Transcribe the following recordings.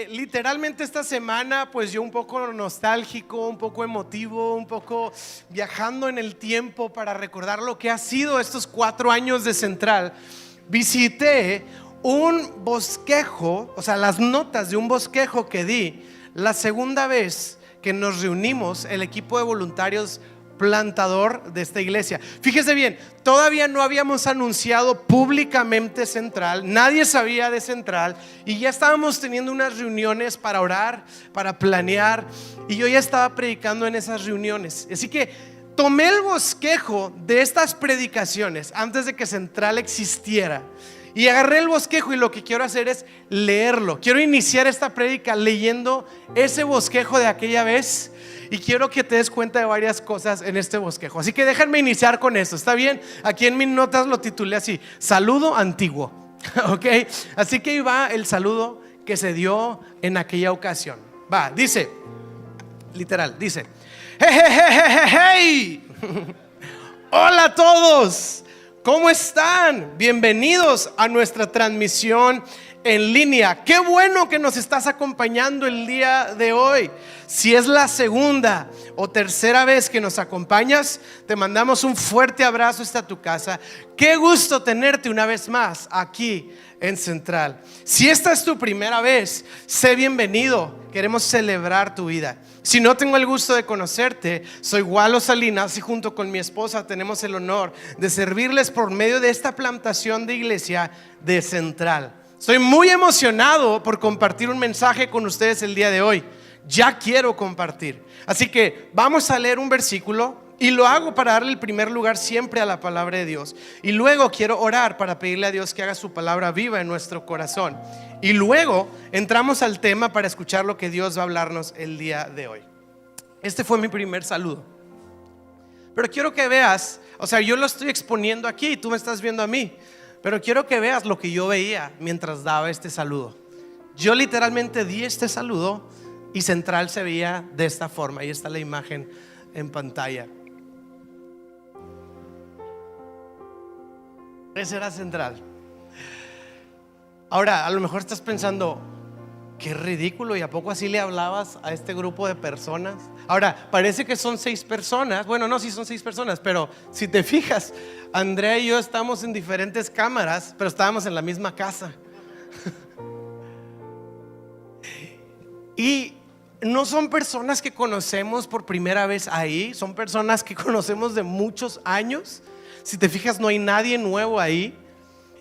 Literalmente esta semana pues yo un poco nostálgico, un poco emotivo, un poco viajando en el tiempo para recordar lo que ha sido estos 4 años de Central. Visité un bosquejo, o sea, las notas de un bosquejo que di la segunda vez que nos reunimos el equipo de voluntarios plantador de esta iglesia. Fíjese bien, todavía no habíamos anunciado públicamente Central, nadie sabía de Central y ya estábamos teniendo unas reuniones para orar, para planear, y yo ya estaba predicando en esas reuniones. Así que tomé el bosquejo de estas predicaciones antes de que Central existiera y agarré el bosquejo, y lo que quiero hacer es leerlo. Quiero iniciar esta prédica leyendo ese bosquejo de aquella vez, y quiero que te des cuenta de varias cosas en este bosquejo. Así que déjenme iniciar con esto, ¿está bien? Aquí en mis notas lo titulé así: saludo antiguo. ¿Ok? Así que ahí va el saludo que se dio en aquella ocasión. Va, dice, literal, dice: hey, hey, hey, hey, hey. Hola a todos, ¿cómo están? Bienvenidos a nuestra transmisión en línea. Qué bueno que nos estás acompañando el día de hoy. Si es la segunda o tercera vez que nos acompañas, te mandamos un fuerte abrazo hasta tu casa. Qué gusto tenerte una vez más aquí en Central. Si esta es tu primera vez, sé bienvenido. Queremos celebrar tu vida. Si no tengo el gusto de conocerte, soy Walo Salinas y junto con mi esposa tenemos el honor de servirles por medio de esta plantación de iglesia de Central. Estoy muy emocionado por compartir un mensaje con ustedes el día de hoy. Ya quiero compartir. Así que vamos a leer un versículo, y lo hago para darle el primer lugar siempre a la palabra de Dios. Y luego quiero orar para pedirle a Dios que haga su palabra viva en nuestro corazón. Y luego entramos al tema para escuchar lo que Dios va a hablarnos el día de hoy. Este fue mi primer saludo. Pero quiero que veas, o sea, yo lo estoy exponiendo aquí y tú me estás viendo a mí, pero quiero que veas lo que yo veía mientras daba este saludo. Yo literalmente di este saludo y Central se veía de esta forma. Ahí está la imagen en pantalla. Ese era Central. Ahora, a lo mejor estás pensando: qué ridículo, ¿y a poco así le hablabas a este grupo de personas? Ahora, parece que son 6 personas. Bueno, no, sí son 6 personas, pero si te fijas, Andrea y yo estamos en diferentes cámaras, pero estábamos en la misma casa. Y no son personas que conocemos por primera vez ahí, son personas que conocemos de muchos años. Si te fijas, no hay nadie nuevo ahí,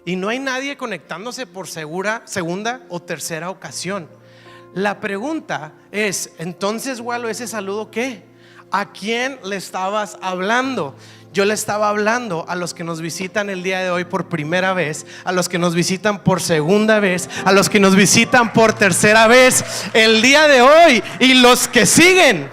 y no hay nadie conectándose por segunda o tercera ocasión. La pregunta es, entonces, Walo, ¿ese saludo qué? ¿A quién le estabas hablando? Yo le estaba hablando a los que nos visitan el día de hoy por primera vez, a los que nos visitan por segunda vez, a los que nos visitan por tercera vez el día de hoy, y los que siguen.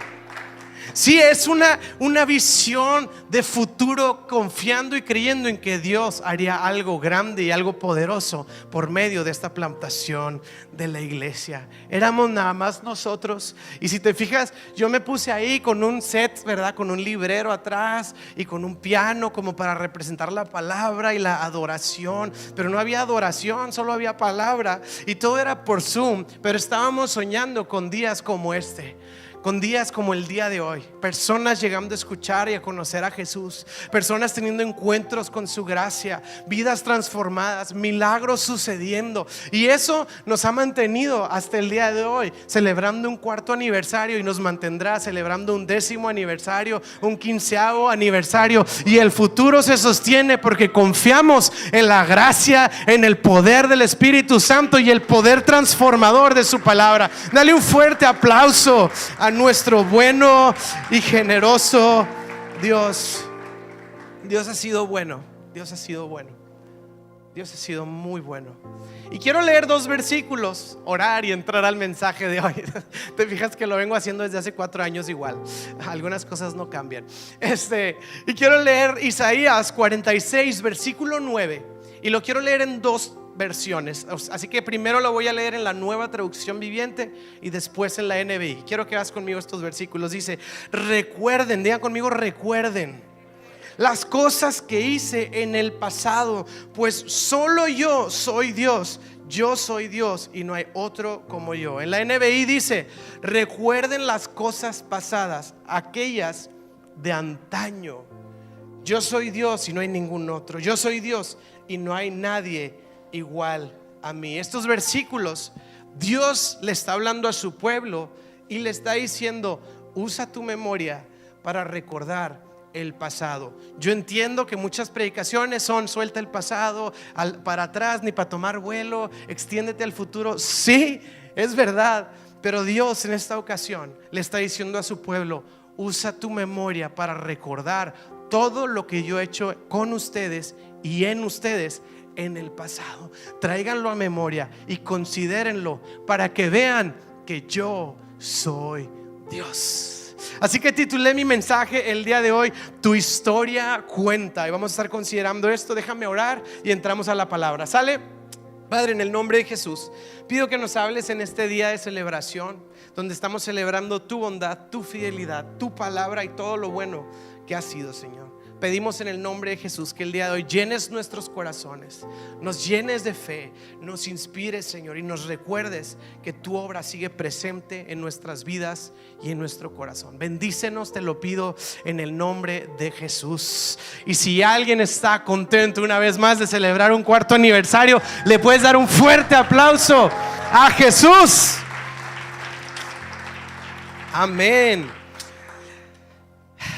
Sí, es una visión de futuro, confiando y creyendo en que Dios haría algo grande y algo poderoso por medio de esta plantación de la iglesia. Éramos nada más nosotros, y si te fijas, yo me puse ahí con un set, ¿verdad? Con un librero atrás y con un piano como para representar la palabra y la adoración, pero no había adoración, solo había palabra, y todo era por Zoom. Pero estábamos soñando con días como este, con días como el día de hoy, personas llegando a escuchar y a conocer a Jesús, personas teniendo encuentros con su gracia, vidas transformadas, milagros sucediendo. Y eso nos ha mantenido hasta el día de hoy, celebrando un 4º aniversario, y nos mantendrá celebrando un 10º aniversario, un 15º aniversario, y el futuro se sostiene porque confiamos en la gracia, en el poder del Espíritu Santo y el poder transformador de su palabra. Dale un fuerte aplauso a nuestro bueno y generoso Dios. Dios ha sido bueno. Dios ha sido bueno. Dios ha sido muy bueno. Y quiero leer 2 versículos, orar y entrar al mensaje de hoy. Te fijas que lo vengo haciendo desde hace 4 años igual. Algunas cosas no cambian. Y quiero leer Isaías 46, versículo 9. Y lo quiero leer en 2 versiones. Así que primero lo voy a leer en la Nueva Traducción Viviente y después en la NBI. Quiero que hagas conmigo estos versículos. Dice: recuerden, digan conmigo, recuerden las cosas que hice en el pasado, pues solo yo soy Dios. Yo soy Dios y no hay otro como yo. En la NBI dice: recuerden las cosas pasadas, aquellas de antaño. Yo soy Dios y no hay ningún otro. Yo soy Dios y no hay nadie igual a mí. Estos versículos, Dios le está hablando a su pueblo y le está diciendo: usa tu memoria para recordar el pasado. Yo entiendo que muchas predicaciones son: suelta el pasado, para atrás, ni para tomar vuelo, extiéndete al futuro. Sí, es verdad, pero Dios en esta ocasión le está diciendo a su pueblo: usa tu memoria para recordar todo lo que yo he hecho con ustedes y en ustedes en el pasado. Tráiganlo a memoria y considérenlo para que vean que yo soy Dios. Así que titulé mi mensaje el día de hoy: tu historia cuenta. Y vamos a estar considerando esto. Déjame orar y entramos a la palabra. ¿Sale? Padre, en el nombre de Jesús, pido que nos hables en este día de celebración, donde estamos celebrando tu bondad, tu fidelidad, tu palabra y todo lo bueno que has sido, Señor. Pedimos en el nombre de Jesús que el día de hoy llenes nuestros corazones, nos llenes de fe, nos inspires, Señor, y nos recuerdes que tu obra sigue presente en nuestras vidas y en nuestro corazón. Bendícenos, te lo pido en el nombre de Jesús. Y si alguien está contento una vez más de celebrar un cuarto aniversario, le puedes dar un fuerte aplauso a Jesús. Amén.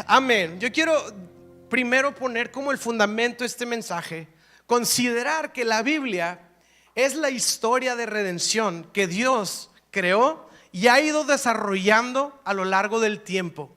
Amén. Yo quiero primero poner como el fundamento este mensaje, considerar que la Biblia es la historia de redención que Dios creó y ha ido desarrollando a lo largo del tiempo.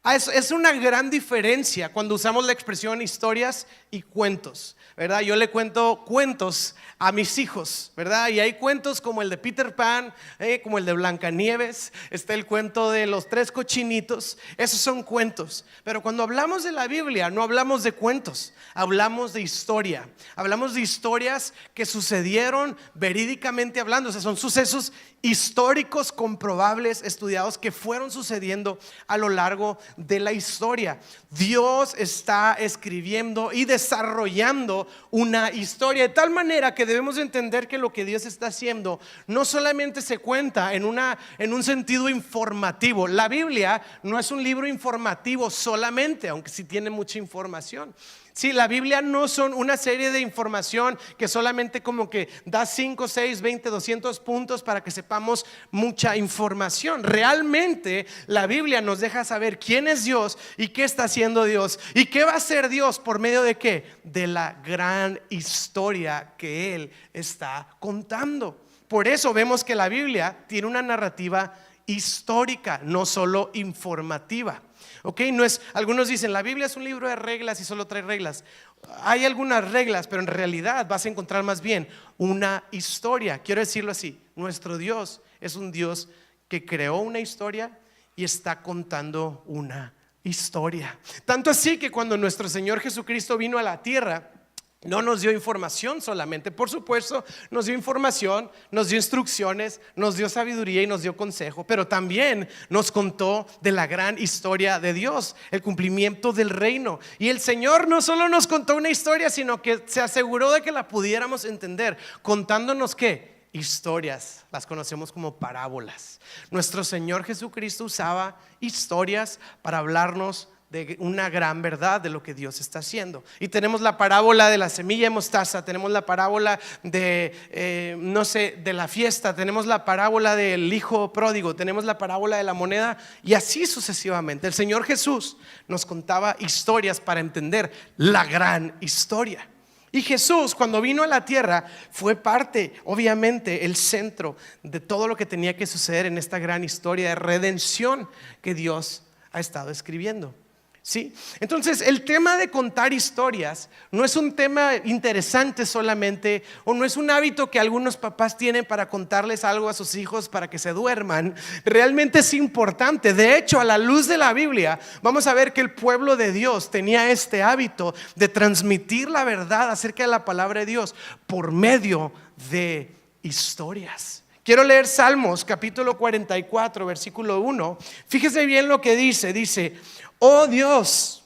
Es una gran diferencia cuando usamos la expresión historias y cuentos, ¿verdad? Yo le cuento cuentos a mis hijos, ¿verdad? Y hay cuentos como el de Peter Pan, como el de Blancanieves, está el cuento de los 3 cochinitos. Esos son cuentos. Pero cuando hablamos de la Biblia, no hablamos de cuentos, hablamos de historia. Hablamos de historias que sucedieron verídicamente hablando. O sea, son sucesos históricos comprobables, estudiados, que fueron sucediendo a lo largo de la historia. Dios está escribiendo y desarrollando una historia de tal manera que debemos entender que lo que Dios está haciendo no solamente se cuenta en un sentido informativo. La Biblia no es un libro informativo solamente, aunque sí tiene mucha información. Sí, la Biblia no son una serie de información que solamente como que da 5, 6, 20, 200 puntos para que sepamos mucha información. Realmente la Biblia nos deja saber quién es Dios y qué está haciendo Dios y qué va a hacer Dios por medio de qué, de la gran historia que Él está contando. Por eso vemos que la Biblia tiene una narrativa histórica, no solo informativa. Ok, no es, algunos dicen la Biblia es un libro de reglas y solo trae reglas. Hay algunas reglas, pero en realidad vas a encontrar más bien una historia. Quiero decirlo así: nuestro Dios es un Dios que creó una historia y está contando una historia. Tanto así que cuando nuestro Señor Jesucristo vino a la tierra, no nos dio información solamente, por supuesto, nos dio información, nos dio instrucciones, nos dio sabiduría y nos dio consejo, pero también nos contó de la gran historia de Dios, el cumplimiento del reino. Y el Señor no solo nos contó una historia, sino que se aseguró de que la pudiéramos entender, contándonos ¿qué? Historias, las conocemos como parábolas. Nuestro Señor Jesucristo usaba historias para hablarnos de una gran verdad de lo que Dios está haciendo. Y tenemos la parábola de la semilla de mostaza, tenemos la parábola de de la fiesta, tenemos la parábola del hijo pródigo, tenemos la parábola de la moneda, y así sucesivamente. El Señor Jesús nos contaba historias para entender la gran historia. Y Jesús, cuando vino a la tierra, fue parte, obviamente, el centro de todo lo que tenía que suceder en esta gran historia de redención que Dios ha estado escribiendo. ¿Sí? Entonces el tema de contar historias no es un tema interesante solamente, o no es un hábito que algunos papás tienen para contarles algo a sus hijos para que se duerman. Realmente es importante. De hecho, a la luz de la Biblia vamos a ver que el pueblo de Dios tenía este hábito de transmitir la verdad acerca de la palabra de Dios por medio de historias. Quiero leer Salmos capítulo 44 versículo 1. Fíjese bien lo que dice: oh Dios,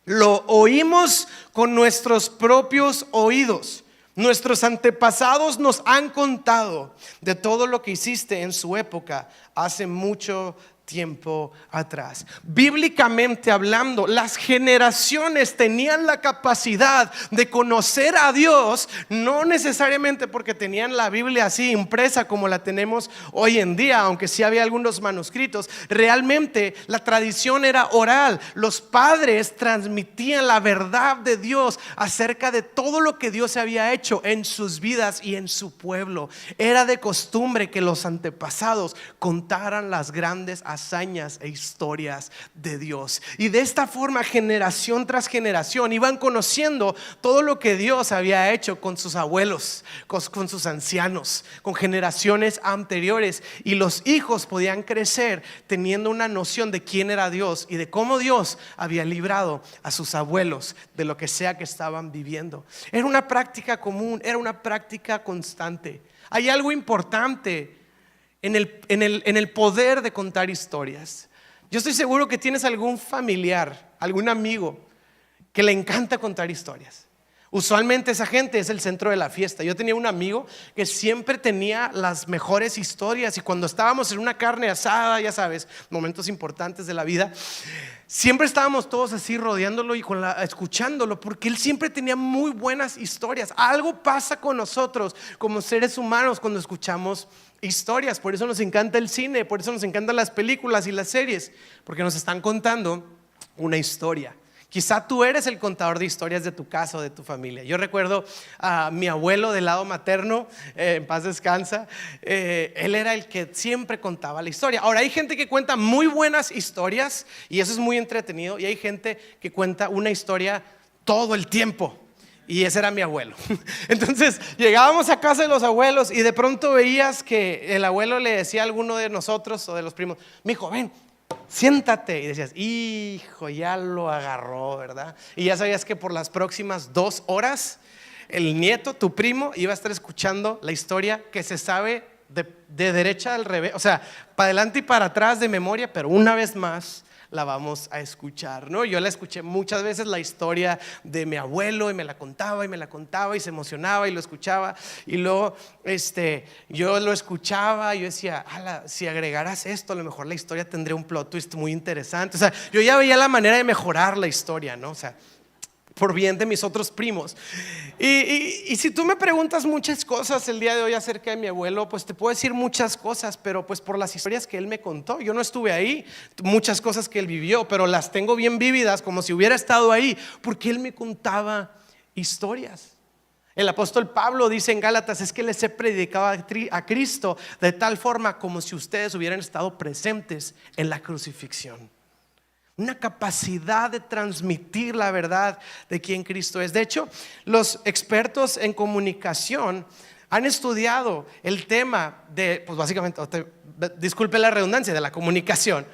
lo oímos con nuestros propios oídos, Nuestros antepasados nos han contado de todo lo que hiciste en su época hace mucho tiempo atrás. Bíblicamente hablando, las generaciones tenían la capacidad de conocer a Dios, no necesariamente porque tenían la Biblia así impresa como la tenemos hoy en día, aunque sí había algunos manuscritos. Realmente la tradición era oral. Los padres transmitían la verdad de Dios acerca de todo lo que Dios había hecho en sus vidas y en su pueblo. Era de costumbre que los antepasados contaran las grandes hazañas e historias de Dios, y de esta forma generación tras generación iban conociendo todo lo que Dios había hecho con sus abuelos, con sus ancianos, con generaciones anteriores, y los hijos podían crecer teniendo una noción de quién era Dios y de cómo Dios había librado a sus abuelos de lo que sea que estaban viviendo. Era una práctica común, era una práctica constante. Hay algo importante en el poder de contar historias. Yo estoy seguro que tienes algún familiar, algún amigo que le encanta contar historias. Usualmente esa gente es el centro de la fiesta. Yo tenía un amigo que siempre tenía las mejores historias, y cuando estábamos en una carne asada, ya sabes, momentos importantes de la vida, siempre estábamos todos así rodeándolo y escuchándolo, porque él siempre tenía muy buenas historias. Algo pasa con nosotros como seres humanos cuando escuchamos historias. Por eso nos encanta el cine, por eso nos encantan las películas y las series, porque nos están contando una historia. Quizá tú eres el contador de historias de tu casa o de tu familia. Yo recuerdo a mi abuelo del lado materno, en paz descansa, él era el que siempre contaba la historia. Ahora, hay gente que cuenta muy buenas historias y eso es muy entretenido, y hay gente que cuenta una historia todo el tiempo. Y ese era mi abuelo. Entonces llegábamos a casa de los abuelos y de pronto veías que el abuelo le decía a alguno de nosotros o de los primos: mijo, ven, siéntate. Y decías: hijo, ya lo agarró, ¿verdad? Y ya sabías que por las próximas 2 horas el nieto, tu primo, iba a estar escuchando la historia que se sabe de derecha al revés, o sea, para adelante y para atrás de memoria, pero una vez más la vamos a escuchar, ¿no? Yo la escuché muchas veces, la historia de mi abuelo, y me la contaba y me la contaba y se emocionaba y lo escuchaba, y luego yo lo escuchaba y yo decía: si agregaras esto, a lo mejor la historia tendría un plot twist muy interesante. O sea, yo ya veía la manera de mejorar la historia, ¿no? O sea, por bien de mis otros primos. Y si tú me preguntas muchas cosas el día de hoy acerca de mi abuelo, pues te puedo decir muchas cosas, pero pues por las historias que él me contó. Yo no estuve ahí, muchas cosas que él vivió, pero las tengo bien vívidas, como si hubiera estado ahí, porque él me contaba historias. El apóstol Pablo dice en Gálatas: es que les he predicado a Cristo de tal forma como si ustedes hubieran estado presentes en la crucifixión. Una capacidad de transmitir la verdad de quién Cristo es. De hecho, los expertos en comunicación han estudiado el tema de, pues básicamente, disculpe la redundancia, de la comunicación.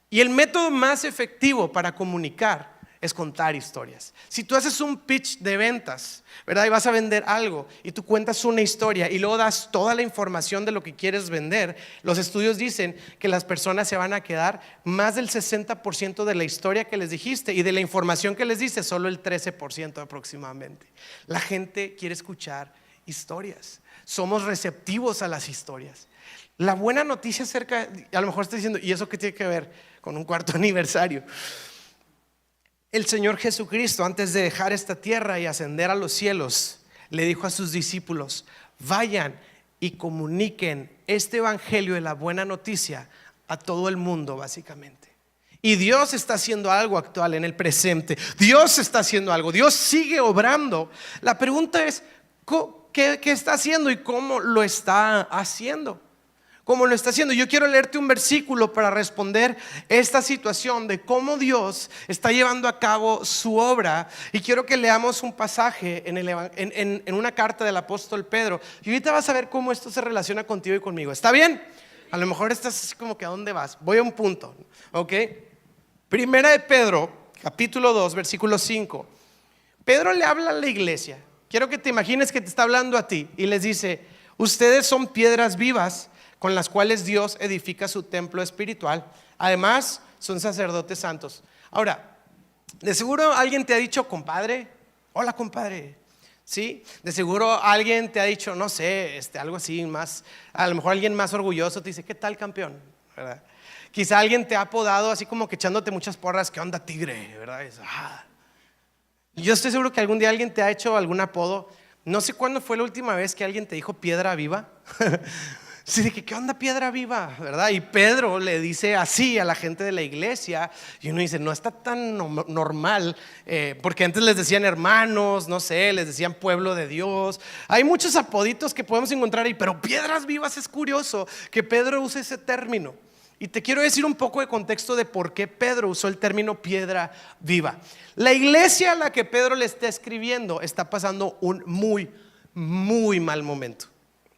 Y el método más efectivo para comunicar es contar historias. Si tú haces un pitch de ventas, ¿verdad? Y vas a vender algo y tú cuentas una historia y luego das toda la información de lo que quieres vender, los estudios dicen que las personas se van a quedar más del 60% de la historia que les dijiste, y de la información que les diste solo el 13% aproximadamente. La gente quiere escuchar historias. Somos receptivos a las historias. La buena noticia acerca, a lo mejor estoy diciendo: ¿y eso qué tiene que ver con un 4º aniversario? El Señor Jesucristo, antes de dejar esta tierra y ascender a los cielos, le dijo a sus discípulos: vayan y comuniquen este evangelio de la buena noticia a todo el mundo, básicamente. Y Dios está haciendo algo actual en el presente. Dios está haciendo algo, Dios sigue obrando. La pregunta es: ¿qué está haciendo y cómo lo está haciendo? ¿Cómo lo está haciendo? Yo quiero leerte un versículo para responder esta situación de cómo Dios está llevando a cabo su obra, y quiero que leamos un pasaje en una carta del apóstol Pedro, y ahorita vas a ver cómo esto se relaciona contigo y conmigo. ¿Está bien? A lo mejor estás así como que: ¿a dónde vas? Voy a un punto, ¿ok? Primera de Pedro, capítulo 2, versículo 5. Pedro le habla a la iglesia. Quiero que te imagines que te está hablando a ti y les dice: ustedes son piedras vivas con las cuales Dios edifica su templo espiritual. Además, son sacerdotes santos. Ahora, de seguro alguien te ha dicho: compadre, hola compadre, ¿sí? De seguro alguien te ha dicho, no sé, algo así más, a lo mejor alguien más orgulloso te dice, ¿qué tal, campeón? ¿Verdad? Quizá alguien te ha apodado así como que echándote muchas porras, ¿qué onda, tigre? ¿Verdad? Yo estoy seguro que algún día alguien te ha hecho algún apodo. No sé cuándo fue la última vez que alguien te dijo piedra viva. Sí, de que, ¿qué onda, piedra viva? ¿Verdad? Y Pedro le dice así a la gente de la iglesia. Y uno dice, no está tan normal, porque antes les decían hermanos, no sé, les decían pueblo de Dios. Hay muchos apoditos que podemos encontrar ahí, pero piedras vivas es curioso que Pedro use ese término. Y te quiero decir un poco de contexto de por qué Pedro usó el término piedra viva. La iglesia a la que Pedro le está escribiendo está pasando un muy, muy mal momento.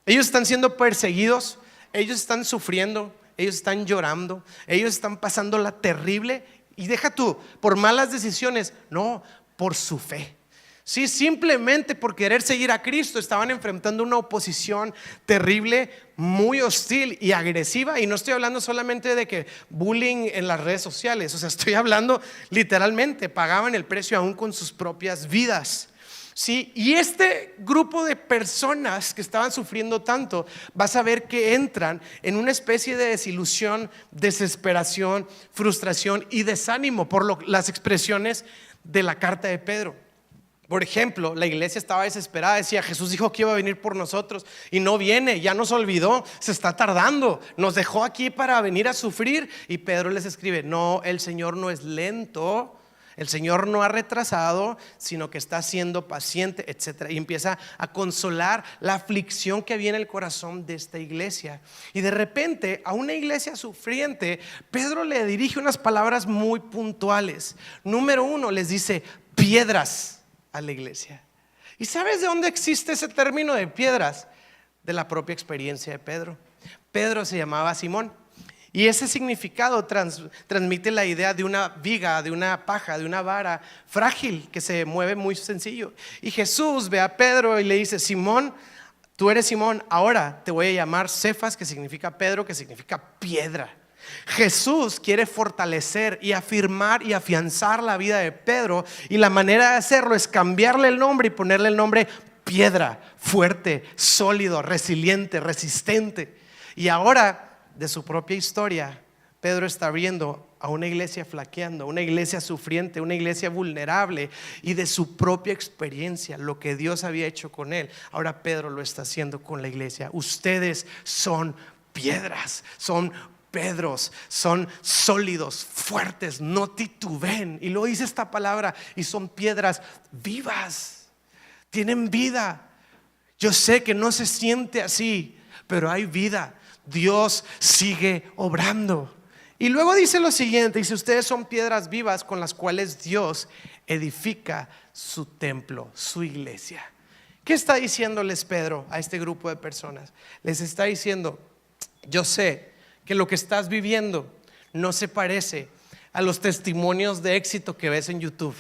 Ellos están siendo perseguidos, ellos están sufriendo, ellos están llorando, ellos están pasando la terrible. Y deja tú, por malas decisiones, no, por su fe. Sí, simplemente por querer seguir a Cristo estaban enfrentando una oposición terrible, muy hostil y agresiva. Y no estoy hablando solamente de que bullying en las redes sociales, o sea, estoy hablando literalmente, pagaban el precio aún con sus propias vidas. Sí, y este grupo de personas que estaban sufriendo tanto, vas a ver que entran en una especie de desilusión, desesperación, frustración y desánimo por las expresiones de la carta de Pedro. Por ejemplo, la iglesia estaba desesperada, decía, Jesús dijo que iba a venir por nosotros y no viene, ya nos olvidó, se está tardando, nos dejó aquí para venir a sufrir. Y Pedro les escribe, no, el Señor no es lento, el Señor no ha retrasado, sino que está siendo paciente, etc. Y empieza a consolar la aflicción que había en el corazón de esta iglesia. Y de repente a una iglesia sufriente, Pedro le dirige unas palabras muy puntuales. Número 1, les dice piedras a la iglesia. ¿Y sabes de dónde existe ese término de piedras? De la propia experiencia de Pedro. Pedro se llamaba Simón. Y ese significado transmite la idea de una viga, de una paja, de una vara frágil que se mueve muy sencillo. Y Jesús ve a Pedro y le dice, Simón, tú eres Simón, ahora te voy a llamar Cefas, que significa Pedro, que significa piedra. Jesús quiere fortalecer y afirmar y afianzar la vida de Pedro, y la manera de hacerlo es cambiarle el nombre y ponerle el nombre piedra, fuerte, sólido, resiliente, resistente. Y ahora, de su propia historia, Pedro está viendo a una iglesia flaqueando, una iglesia sufriente, una iglesia vulnerable, y de su propia experiencia, lo que Dios había hecho con él, ahora Pedro lo está haciendo con la iglesia. Ustedes son piedras, son Pedros, son sólidos, fuertes, no titubeen. Y luego dice esta palabra, y son piedras vivas, tienen vida. Yo sé que no se siente así, pero hay vida. Dios sigue obrando. Y luego dice lo siguiente, dice, ustedes son piedras vivas con las cuales Dios edifica su templo, su iglesia. ¿Qué está diciéndoles Pedro a este grupo de personas? Les está diciendo, yo sé que lo que estás viviendo no se parece a los testimonios de éxito que ves en YouTube,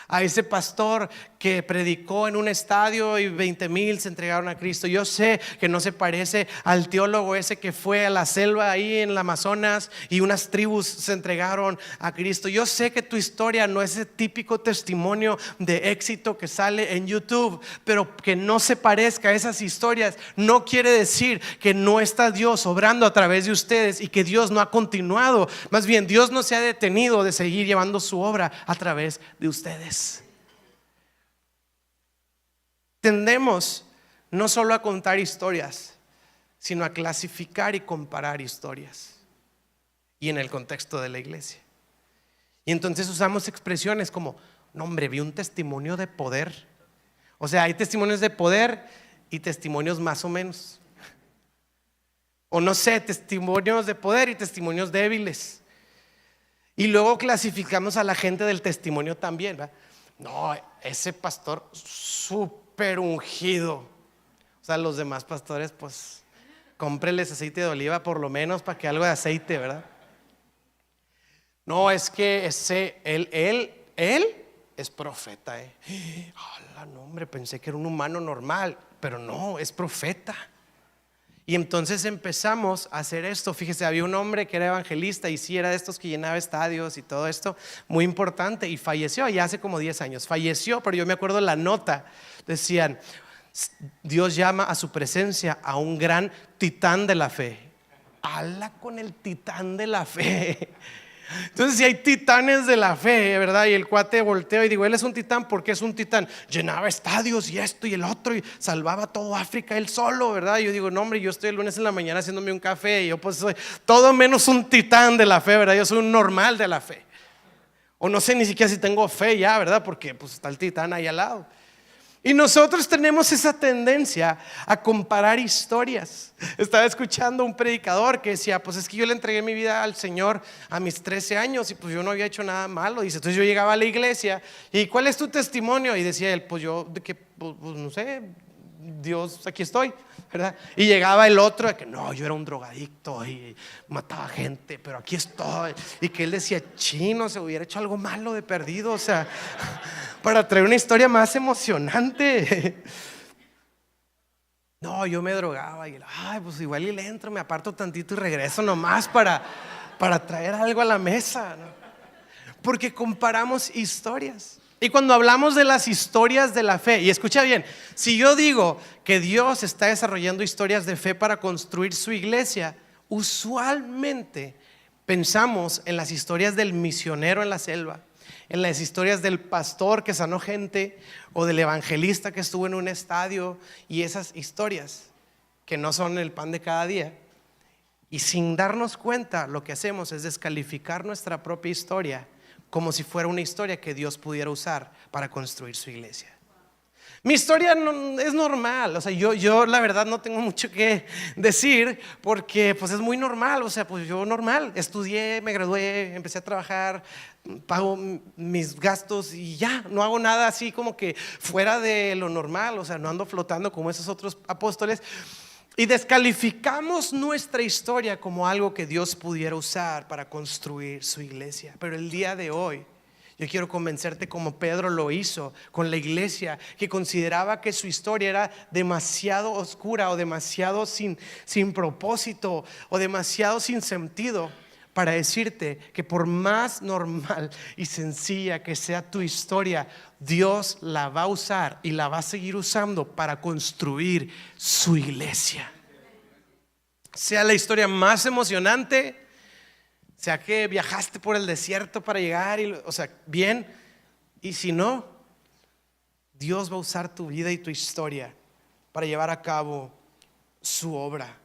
a ese pastor que predicó en un estadio y 20,000 se entregaron a Cristo. Yo sé que no se parece al teólogo ese que fue a la selva ahí en el Amazonas y unas tribus se entregaron a Cristo. Yo sé que tu historia no es ese típico testimonio de éxito que sale en YouTube, pero que no se parezca a esas historias no quiere decir que no está Dios obrando a través de ustedes y que Dios no ha continuado. Más bien, Dios no se ha detenido de seguir llevando su obra a través de ustedes. Tendemos no solo a contar historias, sino a clasificar y comparar historias, y en el contexto de la iglesia. Y entonces usamos expresiones como, no hombre, vi un testimonio de poder. O sea, hay testimonios de poder y testimonios más o menos. O no sé, testimonios de poder y testimonios débiles. Y luego clasificamos a la gente del testimonio también, ¿verdad? No, ese pastor súper ungido. O sea, los demás pastores, pues cómprenles aceite de oliva por lo menos para que algo de aceite, ¿verdad? No, es que él es profeta, no, hombre, pensé que era un humano normal, pero no, es profeta. Y entonces empezamos a hacer esto. Fíjese, había un hombre que era evangelista y sí era de estos que llenaba estadios y todo esto, muy importante, y falleció ya hace como 10 años. Falleció, pero yo me acuerdo la nota, decían: Dios llama a su presencia a un gran titán de la fe. Habla con el titán de la fe. Entonces, si hay titanes de la fe, ¿verdad? Y el cuate volteó y digo: él es un titán porque es un titán. Llenaba estadios y esto y el otro y salvaba todo África él solo, ¿verdad? Y yo digo: no, hombre, yo estoy el lunes en la mañana haciéndome un café y yo pues soy todo menos un titán de la fe, ¿verdad? Yo soy un normal de la fe. O no sé ni siquiera si tengo fe ya, ¿verdad? Porque pues está el titán ahí al lado. Y nosotros tenemos esa tendencia a comparar historias. Estaba escuchando un predicador que decía: pues es que yo le entregué mi vida al Señor a mis 13 años y pues yo no había hecho nada malo. Dice: entonces yo llegaba a la iglesia y ¿cuál es tu testimonio? Y decía él: pues yo de que pues no sé, Dios, aquí estoy, ¿verdad? Y llegaba el otro de que no, yo era un drogadicto y mataba gente, pero aquí estoy. Y que él decía: chino, se hubiera hecho algo malo de perdido, o sea, para traer una historia más emocionante. No, yo me drogaba y ay, pues igual y le entro, me aparto tantito y regreso nomás para traer algo a la mesa, ¿no? Porque comparamos historias. Y cuando hablamos de las historias de la fe, y escucha bien, si yo digo que Dios está desarrollando historias de fe para construir su iglesia, usualmente pensamos en las historias del misionero en la selva, en las historias del pastor que sanó gente o del evangelista que estuvo en un estadio, y esas historias que no son el pan de cada día. Y sin darnos cuenta, lo que hacemos es descalificar nuestra propia historia como si fuera una historia que Dios pudiera usar para construir su iglesia. Mi historia no, es normal, o sea, yo la verdad no tengo mucho que decir porque pues es muy normal, o sea, pues yo normal, estudié, me gradué, empecé a trabajar, pago mis gastos y ya, no hago nada así como que fuera de lo normal, o sea, no ando flotando como esos otros apóstoles. Y descalificamos nuestra historia como algo que Dios pudiera usar para construir su iglesia. Pero el día de hoy yo quiero convencerte, como Pedro lo hizo con la iglesia, que consideraba que su historia era demasiado oscura o demasiado sin propósito o demasiado sin sentido, para decirte que por más normal y sencilla que sea tu historia, Dios la va a usar y la va a seguir usando para construir su iglesia. Sea la historia más emocionante, sea que viajaste por el desierto para llegar, o sea, bien. Y si no, Dios va a usar tu vida y tu historia para llevar a cabo su obra.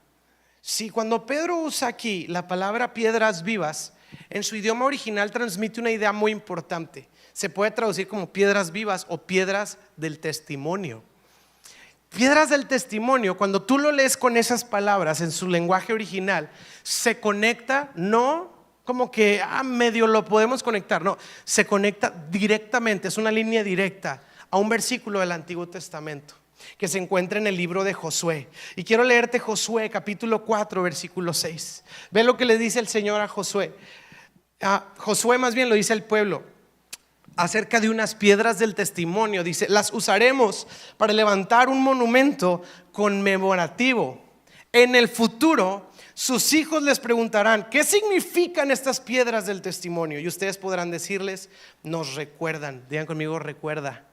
Sí, cuando Pedro usa aquí la palabra piedras vivas, en su idioma original transmite una idea muy importante. Se puede traducir como piedras vivas o piedras del testimonio. Piedras del testimonio, cuando tú lo lees con esas palabras en su lenguaje original, se conecta, no como que medio lo podemos conectar, no, se conecta directamente, es una línea directa a un versículo del Antiguo Testamento que se encuentra en el libro de Josué. Y quiero leerte Josué capítulo 4 versículo 6. Ve lo que le dice el Señor a Josué. Josué más bien lo dice al pueblo acerca de unas piedras del testimonio. Dice: las usaremos para levantar un monumento conmemorativo. En el futuro sus hijos les preguntarán: ¿qué significan estas piedras del testimonio? Y ustedes podrán decirles: nos recuerdan. Digan conmigo: recuerda.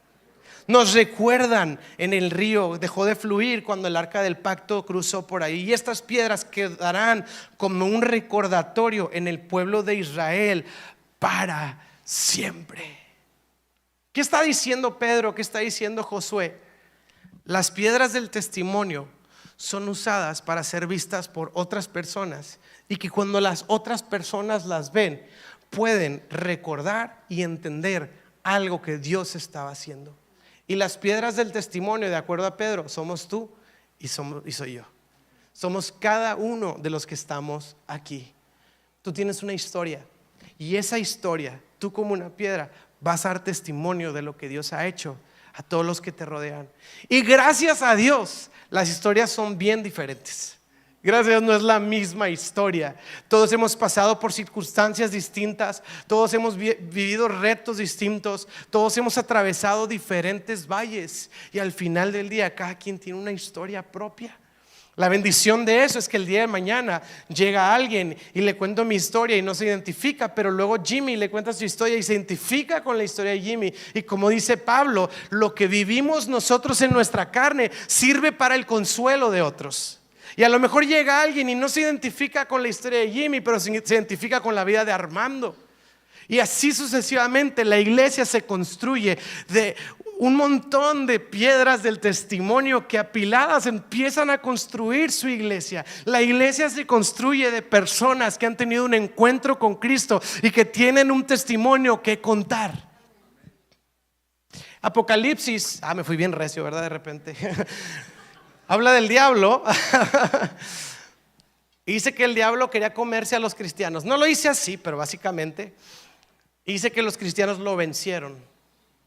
Nos recuerdan en el río, dejó de fluir cuando el arca del pacto cruzó por ahí. Y estas piedras quedarán como un recordatorio en el pueblo de Israel para siempre. ¿Qué está diciendo Pedro? ¿Qué está diciendo Josué? Las piedras del testimonio son usadas para ser vistas por otras personas, y que cuando las otras personas las ven, pueden recordar y entender algo que Dios estaba haciendo. Y las piedras del testimonio, de acuerdo a Pedro, somos tú y soy yo. Somos cada uno de los que estamos aquí. Tú tienes una historia, y esa historia, tú como una piedra, vas a dar testimonio de lo que Dios ha hecho a todos los que te rodean. Y gracias a Dios, las historias son bien diferentes. Gracias a Dios no es la misma historia. Todos hemos pasado por circunstancias distintas, todos hemos vivido retos distintos, todos hemos atravesado diferentes valles, y al final del día cada quien tiene una historia propia. La bendición de eso es que el día de mañana llega alguien y le cuento mi historia y no se identifica, pero luego Jimmy le cuenta su historia y se identifica con la historia de Jimmy. Y como dice Pablo, lo que vivimos nosotros en nuestra carne sirve para el consuelo de otros. Y a lo mejor llega alguien y no se identifica con la historia de Jimmy, pero se identifica con la vida de Armando. Y así sucesivamente la iglesia se construye de un montón de piedras del testimonio que apiladas empiezan a construir su iglesia. La iglesia se construye de personas que han tenido un encuentro con Cristo y que tienen un testimonio que contar. Apocalipsis, me fui bien recio, ¿verdad? De repente habla del diablo. Y dice que el diablo quería comerse a los cristianos. No lo dice así, pero básicamente dice que los cristianos lo vencieron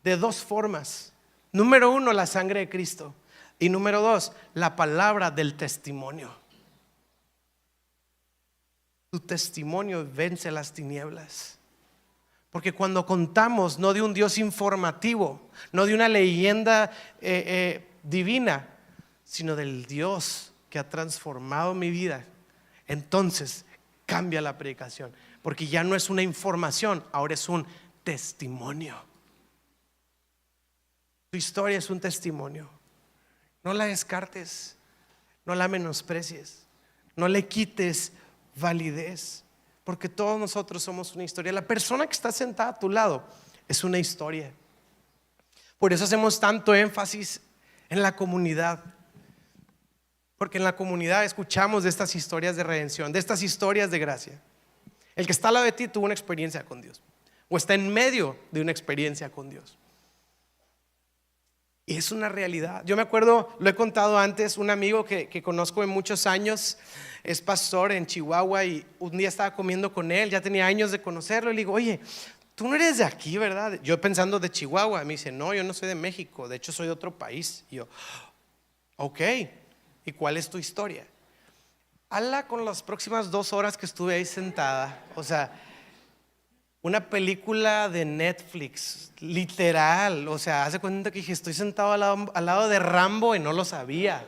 de dos formas. Número uno, la sangre de Cristo. Y número dos, la palabra del testimonio. Tu testimonio vence las tinieblas. Porque cuando contamos no de un Dios informativo, no de una leyenda divina, sino del Dios que ha transformado mi vida, entonces cambia la predicación. Porque ya no es una información, ahora es un testimonio. Tu historia es un testimonio. No la descartes, no la menosprecies, no le quites validez, porque todos nosotros somos una historia. La persona que está sentada a tu lado es una historia. Por eso hacemos tanto énfasis en la comunidad, porque en la comunidad escuchamos de estas historias de redención, de estas historias de gracia. El que está al lado de ti tuvo una experiencia con Dios o está en medio de una experiencia con Dios. Y es una realidad. Yo me acuerdo, lo he contado antes, un amigo que conozco de muchos años, es pastor en Chihuahua, y un día estaba comiendo con él, ya tenía años de conocerlo, y le digo, oye, tú no eres de aquí, ¿verdad? Yo pensando de Chihuahua. Me dice, no, yo no soy de México, de hecho soy de otro país. Y yo, ok, ¿y cuál es tu historia? Habla con las próximas 2 horas que estuve ahí sentada. O sea, una película de Netflix, literal. O sea, hace cuenta que dije, estoy sentado al lado de Rambo y no lo sabía.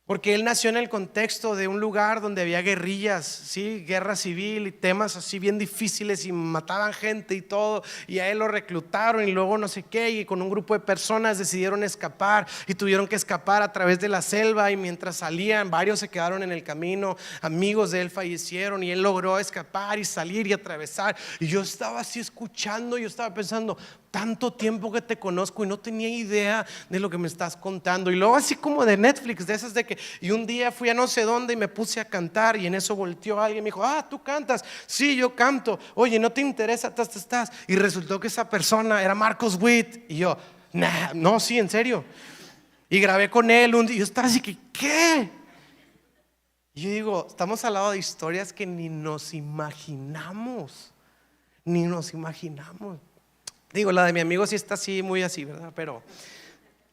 Porque él nació en el contexto de un lugar donde había guerrillas, ¿sí? Guerra civil y temas así bien difíciles, y mataban gente y todo, y a él lo reclutaron y luego no sé qué, y con un grupo de personas decidieron escapar y tuvieron que escapar a través de la selva, y mientras salían varios se quedaron en el camino, amigos de él fallecieron, y él logró escapar y salir y atravesar. Y yo estaba así escuchando, yo estaba pensando, tanto tiempo que te conozco y no tenía idea de lo que me estás contando. Y luego así como de Netflix, de esas de que, y un día fui a no sé dónde y me puse a cantar, y en eso volteó alguien y me dijo, ¿tú cantas? Sí, yo canto. Oye, ¿no te interesa? Y resultó que esa persona era Marcos Witt. Y yo, no, sí, en serio. Y grabé con él un día, y yo estaba así que, ¿qué? Y yo digo, estamos al lado de historias que ni nos imaginamos. Ni nos imaginamos. Digo, la de mi amigo sí está así, muy así, ¿verdad? Pero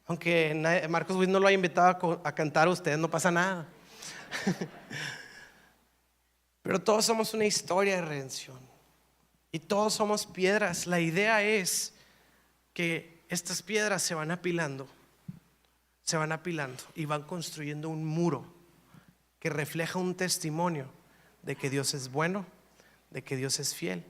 aunque Marcos Witt no lo haya invitado a cantar a ustedes, no pasa nada. Pero todos somos una historia de redención y todos somos piedras. La idea es que estas piedras se van apilando y van construyendo un muro que refleja un testimonio de que Dios es bueno, de que Dios es fiel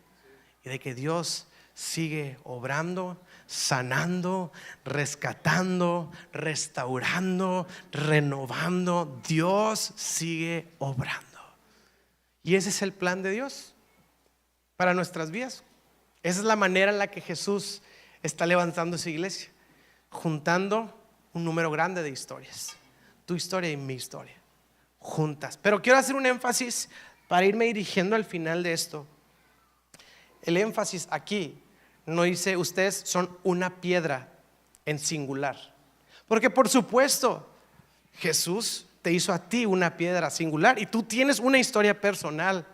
y de que Dios sigue obrando, sanando, rescatando, restaurando, renovando. Dios sigue obrando. Y ese es el plan de Dios para nuestras vidas. Esa es la manera en la que Jesús está levantando su iglesia, juntando un número grande de historias, tu historia y mi historia, juntas. Pero quiero hacer un énfasis para irme dirigiendo al final de esto. El énfasis aquí no dice ustedes son una piedra en singular, porque por supuesto Jesús te hizo a ti una piedra singular y tú tienes una historia personal,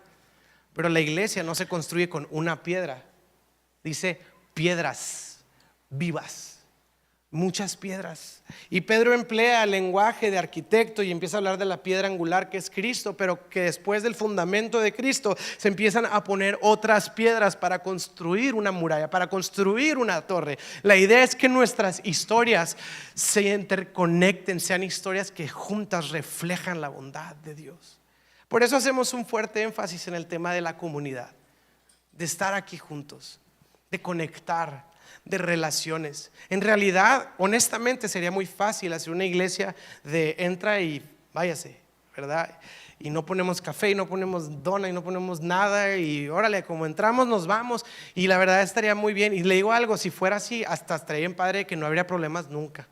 pero la iglesia no se construye con una piedra, dice piedras vivas, muchas piedras. Y Pedro emplea el lenguaje de arquitecto y empieza a hablar de la piedra angular que es Cristo, pero que después del fundamento de Cristo se empiezan a poner otras piedras para construir una muralla, para construir una torre. La idea es que nuestras historias se interconecten, sean historias que juntas reflejan la bondad de Dios. Por eso hacemos un fuerte énfasis en el tema de la comunidad, de estar aquí juntos, de conectar, de relaciones. En realidad, honestamente, sería muy fácil hacer una iglesia de entra y váyase, ¿verdad? Y no ponemos café, y no ponemos dona, y no ponemos nada, y órale, como entramos nos vamos. Y la verdad estaría muy bien. Y le digo algo, si fuera así, hasta estaría bien padre, que no habría problemas nunca.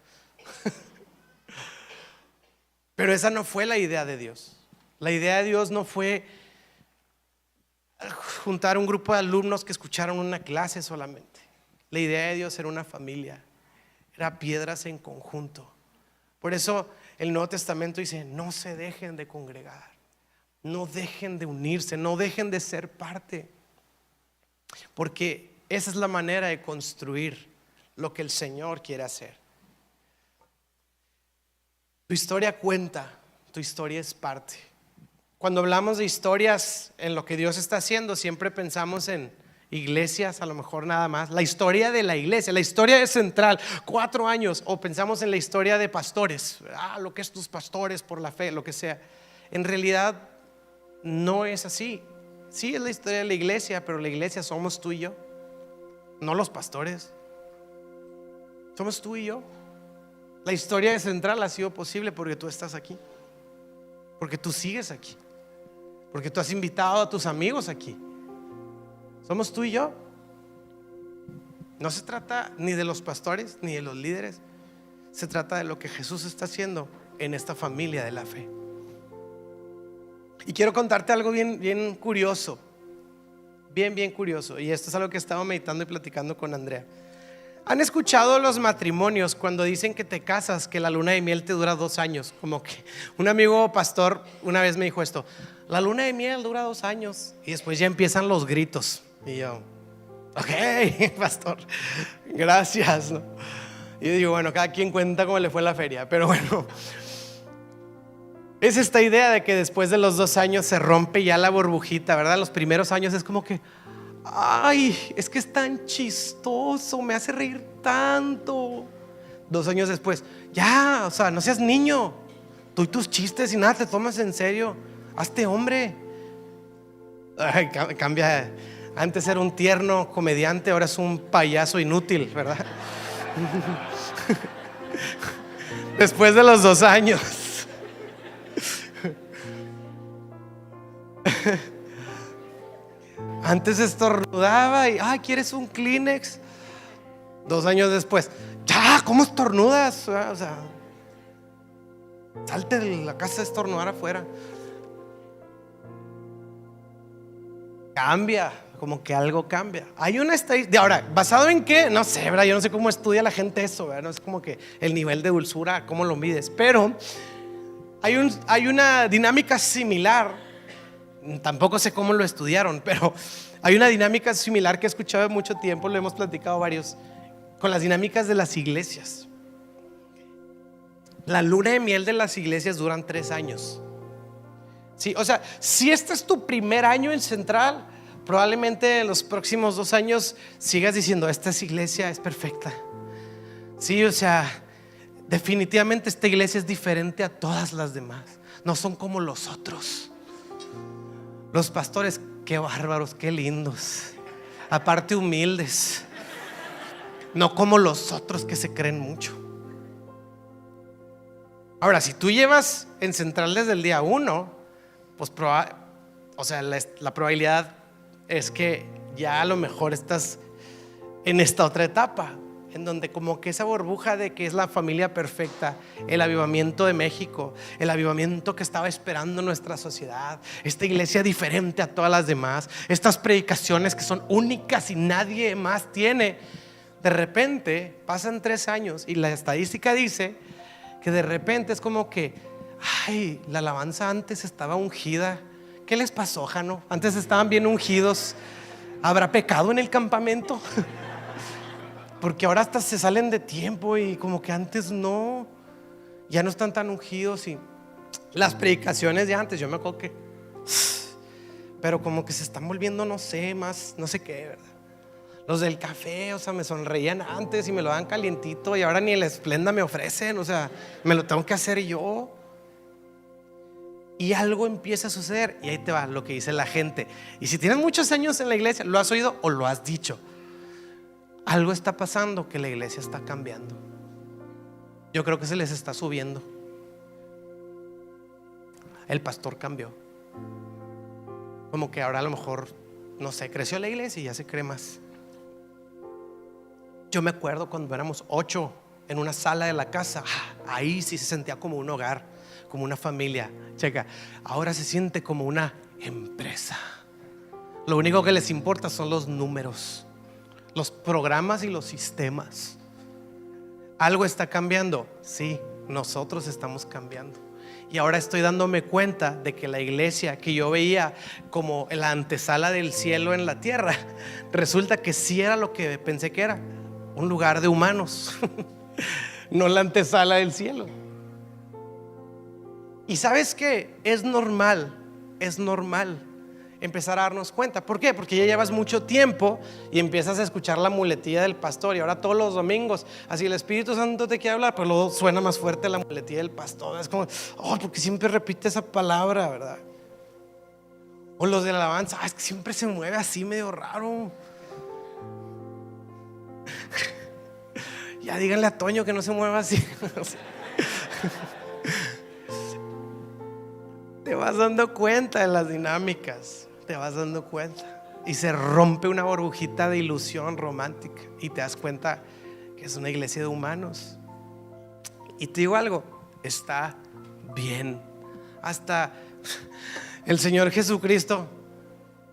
Pero esa no fue la idea de Dios. La idea de Dios no fue juntar un grupo de alumnos que escucharon una clase solamente. La idea de Dios era una familia, era piedras en conjunto. Por eso el Nuevo Testamento dice: no se dejen de congregar, no dejen de unirse, no dejen de ser parte, porque esa es la manera de construir lo que el Señor quiere hacer. Tu historia cuenta, tu historia es parte. Cuando hablamos de historias en lo que Dios está haciendo, siempre pensamos en iglesias, a lo mejor nada más. La historia de la iglesia, la historia es central, 4 años. O pensamos en la historia de pastores, lo que es tus pastores por la fe, lo que sea. En realidad no es así. Sí es la historia de la iglesia, pero la iglesia somos tú y yo, no los pastores. Somos tú y yo. La historia central ha sido posible porque tú estás aquí, porque tú sigues aquí, porque tú has invitado a tus amigos aquí. Somos tú y yo. No se trata ni de los pastores ni de los líderes. Se trata de lo que Jesús está haciendo en esta familia de la fe. Y quiero contarte algo bien curioso. Bien curioso. Y esto es algo que he estado meditando y platicando con Andrea. ¿Han escuchado los matrimonios cuando dicen que te casas, que la luna de miel te dura 2 años? Como que un amigo pastor una vez me dijo esto: la luna de miel dura 2 años. Y después ya empiezan los gritos. Y yo, ok, pastor, gracias, ¿no? Y yo digo, bueno, cada quien cuenta cómo le fue la feria. Pero bueno, es esta idea de que después de los 2 años se rompe ya la burbujita, ¿verdad? Los primeros años es como que, ay, es que es tan chistoso, me hace reír tanto. 2 años después, ya, o sea, no seas niño, tú y tus chistes y nada te tomas en serio, hazte hombre. Ay, cambia. Antes era un tierno comediante, ahora es un payaso inútil, ¿verdad? Después de los 2 años. Antes estornudaba y, ¿quieres un Kleenex? 2 años después, ya, ¿cómo estornudas? O sea, salte de la casa a estornudar afuera. Cambia, como que algo cambia. Hay una estadística. Ahora, ¿basado en qué? No sé, ¿verdad? Yo no sé cómo estudia la gente eso, ¿verdad? No es como que el nivel de dulzura, cómo lo mides. Pero hay una dinámica similar. Tampoco sé cómo lo estudiaron, pero hay una dinámica similar que he escuchado mucho tiempo, lo hemos platicado varios, con las dinámicas de las iglesias. La luna de miel de las iglesias duran 3 años. Sí, o sea, si este es tu primer año en Central, probablemente en los próximos 2 años sigas diciendo: esta iglesia es perfecta. Sí, o sea, definitivamente esta iglesia es diferente a todas las demás. No son como los otros. Los pastores, qué bárbaros, qué lindos. Aparte humildes. No como los otros que se creen mucho. Ahora, si tú llevas en Central desde el día 1, pues la probabilidad es que ya a lo mejor estás en esta otra etapa, en donde como que esa burbuja de que es la familia perfecta, el avivamiento de México, el avivamiento que estaba esperando nuestra sociedad, esta iglesia diferente a todas las demás, estas predicaciones que son únicas y nadie más tiene, de repente pasan 3 años y la estadística dice que de repente es como que, ay, la alabanza antes estaba ungida. ¿Qué les pasó, Jano? Antes estaban bien ungidos. ¿Habrá pecado en el campamento? porque ahora hasta se salen de tiempo y como que antes no, ya no están tan ungidos. Y las predicaciones de antes, yo me acuerdo que, pero como que se están volviendo, no sé, más, no sé qué, ¿verdad? Los del café, o sea, me sonreían antes y me lo dan calientito y ahora ni el Esplenda me ofrecen, o sea, me lo tengo que hacer yo. Y algo empieza a suceder y ahí te va lo que dice la gente. Y si tienes muchos años en la iglesia, lo has oído o lo has dicho, algo está pasando, que la iglesia está cambiando. Yo creo que se les está subiendo. El pastor cambió. Como que ahora a lo mejor, no sé, creció la iglesia y ya se cree más. Yo me acuerdo cuando éramos 8 en una sala de la casa, ahí sí se sentía como un hogar, como una familia. Checa, ahora se siente como una empresa. Lo único que les importa son los números, los programas y los sistemas. Algo está cambiando. Sí, nosotros estamos cambiando. Y ahora estoy dándome cuenta de que la iglesia que yo veía como la antesala del cielo en la tierra, resulta que sí era lo que pensé que era, un lugar de humanos, no la antesala del cielo. Y sabes que es normal empezar a darnos cuenta. ¿Por qué? Porque ya llevas mucho tiempo y empiezas a escuchar la muletilla del pastor. Y ahora todos los domingos, así el Espíritu Santo te quiere hablar, pero luego suena más fuerte la muletilla del pastor. Es como, porque siempre repite esa palabra, ¿verdad? O los de la alabanza, es que siempre se mueve así medio raro. Ya díganle a Toño que no se mueva así. Te vas dando cuenta de las dinámicas, te vas dando cuenta y se rompe una burbujita de ilusión romántica y te das cuenta que es una iglesia de humanos. Y te digo algo, está bien. Hasta el Señor Jesucristo,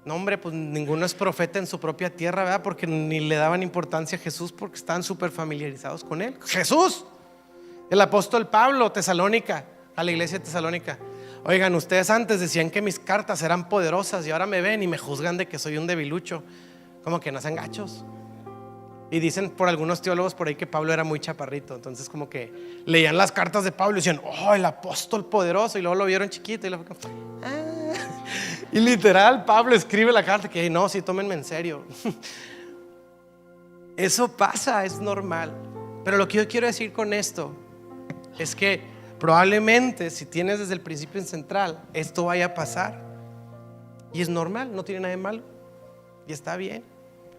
no hombre, pues ninguno es profeta en su propia tierra, ¿verdad? Porque ni le daban importancia a Jesús porque estaban súper familiarizados con él. Jesús, el apóstol Pablo, Tesalónica, a la iglesia de Tesalónica. Oigan, ustedes antes decían que mis cartas eran poderosas y ahora me ven y me juzgan de que soy un debilucho. Como que no sean gachos. Y dicen por algunos teólogos por ahí que Pablo era muy chaparrito. Entonces como que leían las cartas de Pablo y decían, el apóstol poderoso. Y luego lo vieron chiquito y luego y literal Pablo escribe la carta que no, sí, tómenme en serio. Eso pasa, es normal. Pero lo que yo quiero decir con esto es que probablemente si tienes desde el principio en central, esto vaya a pasar. Y es normal, no tiene nada de malo. Y está bien.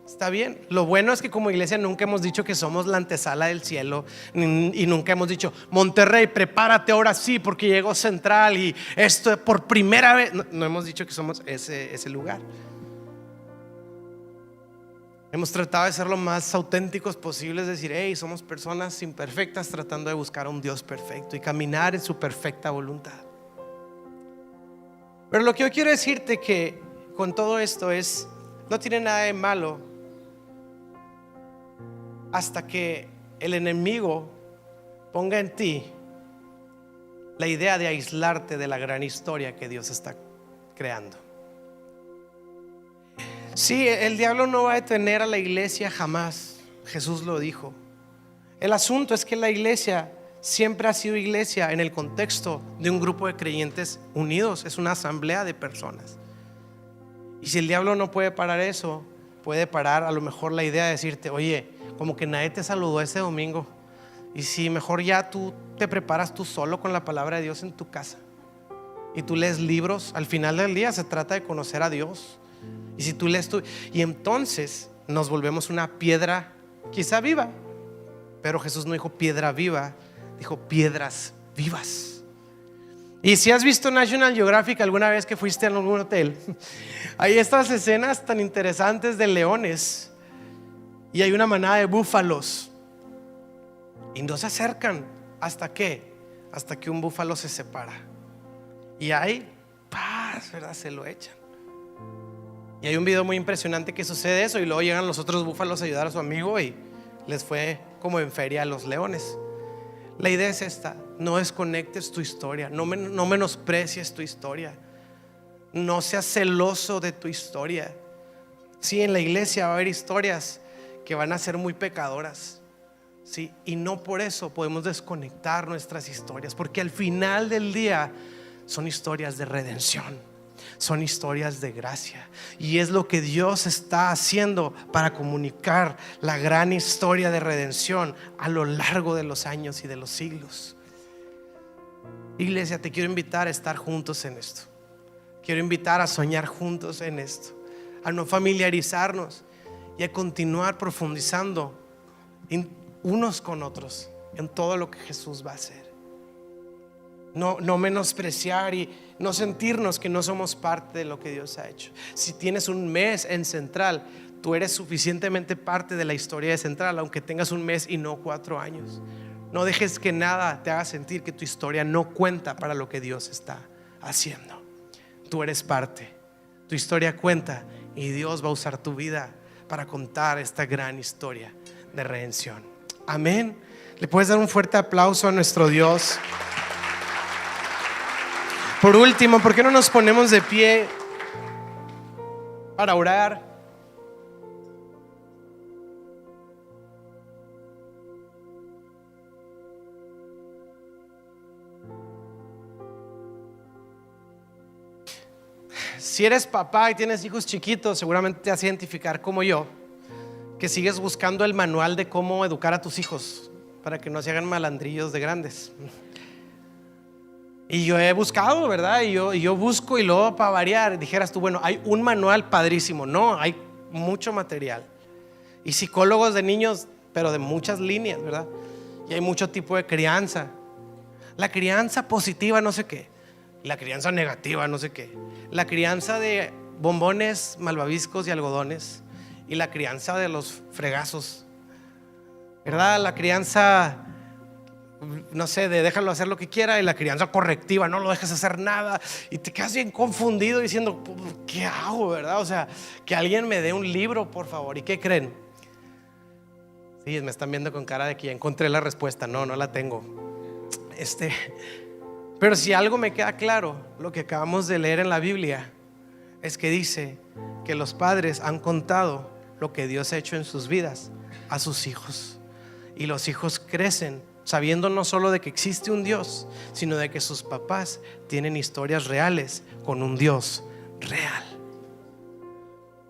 Está bien. Lo bueno es que como iglesia nunca hemos dicho que somos la antesala del cielo y nunca hemos dicho, Monterrey, prepárate ahora sí porque llegó Central y esto por primera vez. No hemos dicho que somos ese lugar. Hemos tratado de ser lo más auténticos posibles, decir, somos personas imperfectas tratando de buscar a un Dios perfecto y caminar en su perfecta voluntad. Pero lo que yo quiero decirte que con todo esto es, no tiene nada de malo hasta que el enemigo ponga en ti la idea de aislarte de la gran historia que Dios está creando. Sí, el diablo no va a detener a la iglesia jamás. Jesús lo dijo. El asunto es que la iglesia siempre ha sido iglesia en el contexto de un grupo de creyentes unidos. Es una asamblea de personas. Y si el diablo no puede parar eso, puede parar a lo mejor la idea de decirte, oye, como que nadie te saludó ese domingo, y si mejor ya tú te preparas tú solo con la palabra de Dios en tu casa y tú lees libros. Al final del día se trata de conocer a Dios. Y si tú lees y entonces nos volvemos una piedra quizá viva, pero Jesús no dijo piedra viva, dijo piedras vivas. Y si has visto National Geographic alguna vez que fuiste a algún hotel, hay estas escenas tan interesantes de leones y hay una manada de búfalos y no se acercan hasta que un búfalo se separa y hay paz, ¿verdad? Se lo echan. Y hay un video muy impresionante que sucede eso y luego llegan los otros búfalos a ayudar a su amigo y les fue como en feria a los leones. La idea es esta: no desconectes tu historia, no menosprecies tu historia, no seas celoso de tu historia. Sí, en la iglesia va a haber historias que van a ser muy pecadoras, ¿sí? Y no por eso podemos desconectar nuestras historias, porque al final del día son historias de redención, son historias de gracia, y es lo que Dios está haciendo para comunicar la gran historia de redención a lo largo de los años y de los siglos. Iglesia, te quiero invitar a estar juntos en esto. Quiero invitar a soñar juntos en esto, a no familiarizarnos y a continuar profundizando unos con otros en todo lo que Jesús va a hacer. No menospreciar y no sentirnos que no somos parte de lo que Dios ha hecho. Si tienes un mes en Central, tú eres suficientemente parte de la historia de Central, aunque tengas un mes y no 4 años. No dejes que nada te haga sentir que tu historia no cuenta para lo que Dios está haciendo. Tú eres parte, tu historia cuenta, y Dios va a usar tu vida para contar esta gran historia de redención. Amén. ¿Le puedes dar un fuerte aplauso a nuestro Dios? Por último, ¿por qué no nos ponemos de pie para orar? Si eres papá y tienes hijos chiquitos, seguramente te vas a identificar como yo, que sigues buscando el manual de cómo educar a tus hijos para que no se hagan malandrillos de grandes. Y yo he buscado, ¿verdad? Y yo busco, y luego, para variar, dijeras tú, bueno, hay un manual padrísimo. No, hay mucho material. Y psicólogos de niños, pero de muchas líneas, ¿verdad? Y hay mucho tipo de crianza. La crianza positiva, no sé qué. La crianza negativa, no sé qué. La crianza de bombones, malvaviscos y algodones. Y la crianza de los fregazos, ¿verdad? La crianza, no sé, de déjalo hacer lo que quiera. Y la crianza correctiva, no lo dejes hacer nada. Y te quedas bien confundido diciendo, ¿qué hago, verdad? O sea, que alguien me dé un libro, por favor. ¿Y qué creen? Sí, me están viendo con cara de que ya encontré la respuesta. No la tengo. Pero si algo me queda claro, lo que acabamos de leer en la Biblia es que dice que los padres han contado lo que Dios ha hecho en sus vidas a sus hijos, y los hijos crecen sabiendo no solo de que existe un Dios, sino de que sus papás tienen historias reales con un Dios real.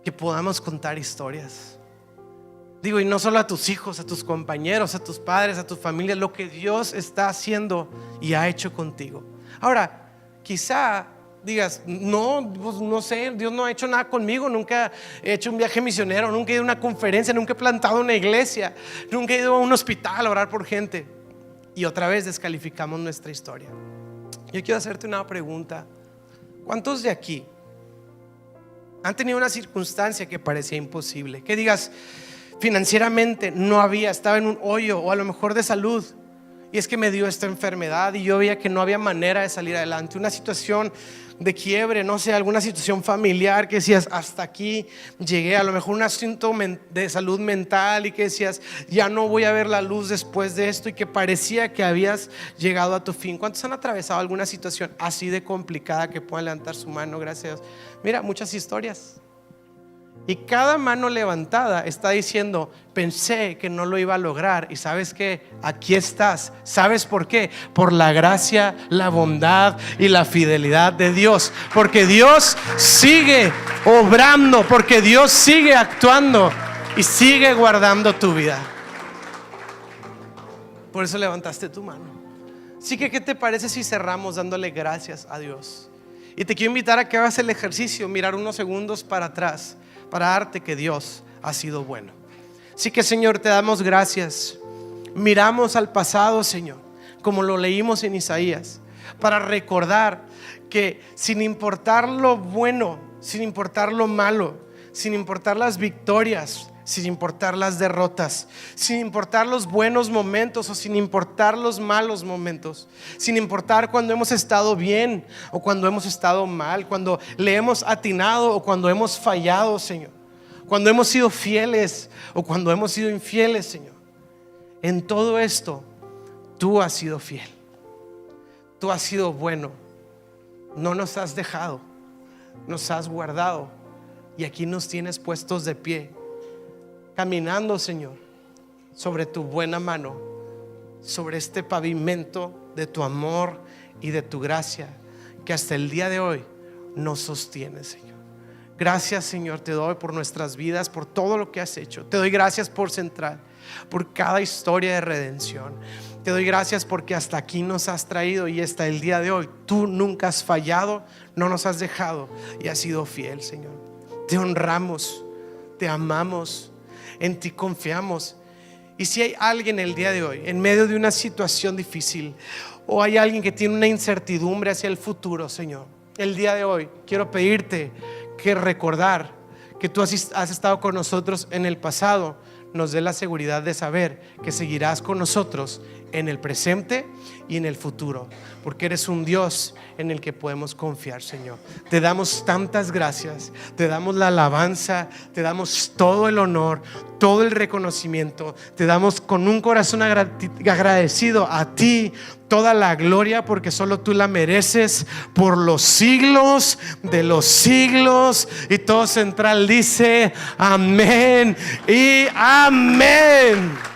Que podamos contar historias. Digo, y no solo a tus hijos, a tus compañeros, a tus padres, a tu familia, lo que Dios está haciendo y ha hecho contigo. Ahora, quizá digas, no, pues no sé, Dios no ha hecho nada conmigo. Nunca he hecho un viaje misionero, nunca he ido a una conferencia, nunca he plantado una iglesia, nunca he ido a un hospital a orar por gente. Y otra vez descalificamos nuestra historia. Yo quiero hacerte una pregunta. ¿Cuántos de aquí han tenido una circunstancia que parecía imposible? Que digas, financieramente no había, estaba en un hoyo, o a lo mejor de salud, y es que me dio esta enfermedad y yo veía que no había manera de salir adelante. Una situación de quiebre, no sé, alguna situación familiar que decías, hasta aquí llegué. A lo mejor un asunto de salud mental, y que decías, ya no voy a ver la luz después de esto, y que parecía que habías llegado a tu fin. ¿Cuántos han atravesado alguna situación así de complicada que puedan levantar su mano? Gracias. Mira, muchas historias. Y cada mano levantada está diciendo, pensé que no lo iba a lograr, y sabes que aquí estás. ¿Sabes por qué? Por la gracia, la bondad y la fidelidad de Dios. Porque Dios sigue obrando, porque Dios sigue actuando y sigue guardando tu vida. Por eso levantaste tu mano. Así que, ¿qué te parece si cerramos dándole gracias a Dios? Y te quiero invitar a que hagas el ejercicio, mirar unos segundos para atrás, para darte que Dios ha sido bueno. Así que, Señor, te damos gracias. Miramos al pasado, Señor, como lo leímos en Isaías, para recordar que sin importar lo bueno, sin importar lo malo, sin importar las victorias, sin importar las derrotas, sin importar los buenos momentos o sin importar los malos momentos, sin importar cuando hemos estado bien o cuando hemos estado mal, cuando le hemos atinado o cuando hemos fallado, Señor, cuando hemos sido fieles o cuando hemos sido infieles, Señor. En todo esto tú has sido fiel, tú has sido bueno, no nos has dejado, nos has guardado, y aquí nos tienes puestos de pie caminando, Señor, sobre tu buena mano, sobre este pavimento de tu amor y de tu gracia que hasta el día de hoy nos sostiene, Señor. Gracias, Señor, te doy por nuestras vidas, por todo lo que has hecho. Te doy gracias por Central, por cada historia de redención. Te doy gracias porque hasta aquí nos has traído y hasta el día de hoy tú nunca has fallado, no nos has dejado y has sido fiel, Señor. Te honramos, te amamos, en ti confiamos. Y si hay alguien el día de hoy en medio de una situación difícil, o hay alguien que tiene una incertidumbre hacia el futuro, Señor, el día de hoy quiero pedirte que recordar que tú has estado con nosotros en el pasado nos dé la seguridad de saber que seguirás con nosotros en el presente y en el futuro, porque eres un Dios en el que podemos confiar, Señor. Te damos tantas gracias, te damos la alabanza, te damos todo el honor, todo el reconocimiento, te damos con un corazón agradecido a ti toda la gloria, porque solo tú la mereces por los siglos de los siglos. Y todo Central dice amén y amén.